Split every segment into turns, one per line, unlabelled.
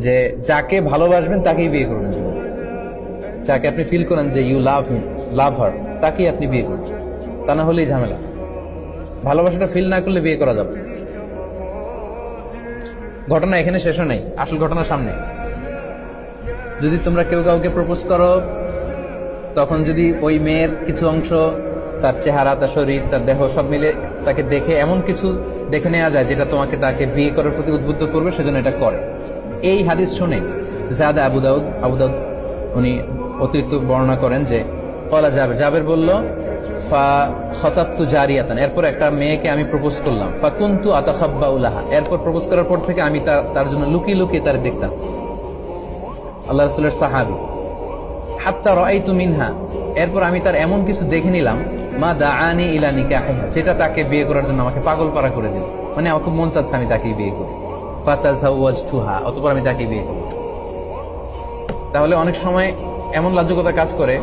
যে যাকে ভালোবাসবেন তাকেই বিয়ে করবেন। যাকে আপনি ফিল করেন যে ইউ লাভ হার, তাকেই আপনি বিয়ে করবেন, তা না হলেই ঝামেলা। ভালোবাসাটা ফিল না করলে বিয়ে করা যাবে। ঘটনা এখানে শেষও নেই, আসল ঘটনা সামনে। যদি তোমরা কেউ কাউকে প্রপোজ করো, তখন যদি ওই মেয়ের কিছু অংশ, তার চেহারা, তার শরীর, তার দেহ সব মিলে তাকে দেখে এমন কিছু দেখে নেওয়া যায় যেটা তোমাকে তাকে বিয়ে করার প্রতি উদ্বুদ্ধ করবে, সেজন্য এটা করে। এই হাদিস শুনে জাদা আবু দাউদ উনি অতিরিক্ত বর্ণনা করেন যে কলা জাবের বলল ফা খতাবতু জারিয়াতান, এরপর একটা মেয়েকে আমি প্রপোজ করলাম, ফা কুনতু আতাখাব্বাউ লাহা, এরপর প্রপোজ করার পর থেকে আমি তার জন্য লুকিয়ে লুকিয়ে তার দেখতাম। আল্লাহ রাসূলের সাহাবী। হাত্তা রাআইতু মিনহা, এরপর আমি তার এমন কিছু দেখে নিলাম, মা দাআনি ইলা নিকাহিহা, যেটা তাকে বিয়ে করার জন্য আমাকে পাগল পারা করে দিল। মানে আমার খুব মন চাচ্ছে আমি তাকেই বিয়ে করি। ফাতাযাওয়াজতুহা, অতঃপর আমি তাকেই বিয়ে করি। তাহলে অনেক সময় এমন লাজুকতা কাজ করে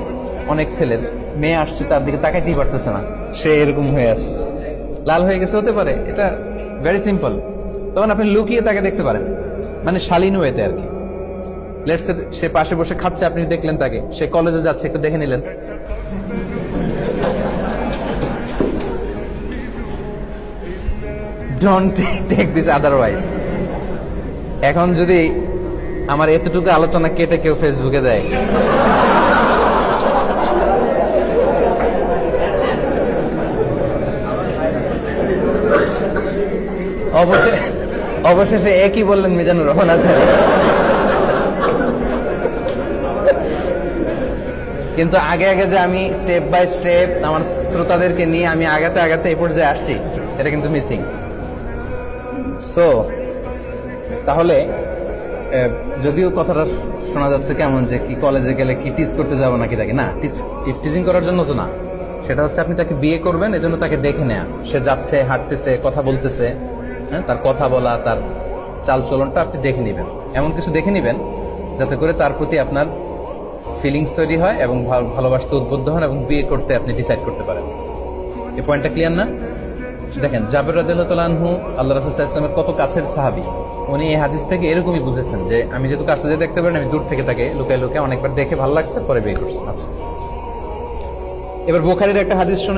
অনেক ছেলের, মেয়ে আসছে তার দিকে তাকাইতেই পারতেছে না, সে এরকম হয়ে আছে, লাল হয়ে গেছে, হতে পারে, এটা ভেরি সিম্পল। তখন আপনি লুকিয়ে তাকে দেখতে পারেন, মানে শালীন ওয়েতে আর কি। লেটস সে সে পাশে বসে খাচ্ছে, আপনি দেখলেন তাকে, সে কলেজে যাচ্ছে, একটু দেখে নিলেন। Don't take this otherwise. এখন যদি আমার এতটুকু আলোচনা কেটে কেউ ফেসবুকে দেয়, অবশেষে একই বললেন মিজানুর রহমান আছেন। কিন্তু আগে আগে যে আমি স্টেপ বাই স্টেপ আমার শ্রোতাদেরকে নিয়ে আমি আগাতে আগাতে এই পর্যায়ে আসছি, এটা কিন্তু মিসিং। সো তাহলে যদিও কথাটা শোনা যাচ্ছে কেমন যে কি কলেজে গেলে কি টিজ করতে যাবো নাকি তাকে, না, টিজিং করার জন্য তো না। সেটা হচ্ছে আপনি তাকে বিয়ে করবেন, এজন্য তাকে দেখে নেয়া, সে যাচ্ছে, হাঁটতেছে, কথা বলতেছে, হ্যাঁ, তার কথা বলা, তার চাল চলনটা আপনি দেখে নেবেন। এমন কিছু দেখে নেবেন যাতে করে তার প্রতি আপনার ফিলিংস তৈরি হয় এবং ভালোবাসতে উদ্বুদ্ধ হন এবং বিয়ে করতে আপনি ডিসাইড করতে পারেন। এই পয়েন্টটা ক্লিয়ার না? দেখেন, জাবের রাদিয়াল্লাহু তাআলা আনহু আল্লাহ রাসূল সাল্লাল্লাহু আলাইহি ওয়াসাল্লামের কত কাছের সাহাবী। উনি এই হাদিস থেকে এরকমই বুঝেছেন যে আমি যেহেতু কাছে যেয়ে দেখতে পারেন, আমি দূর থেকে তাকে লুকায় লুকায় অনেকবার দেখে ভালো লাগছে, পরে বিয়ে করছি। আচ্ছা, এবার বুখারীর একটা হাদিস শুনে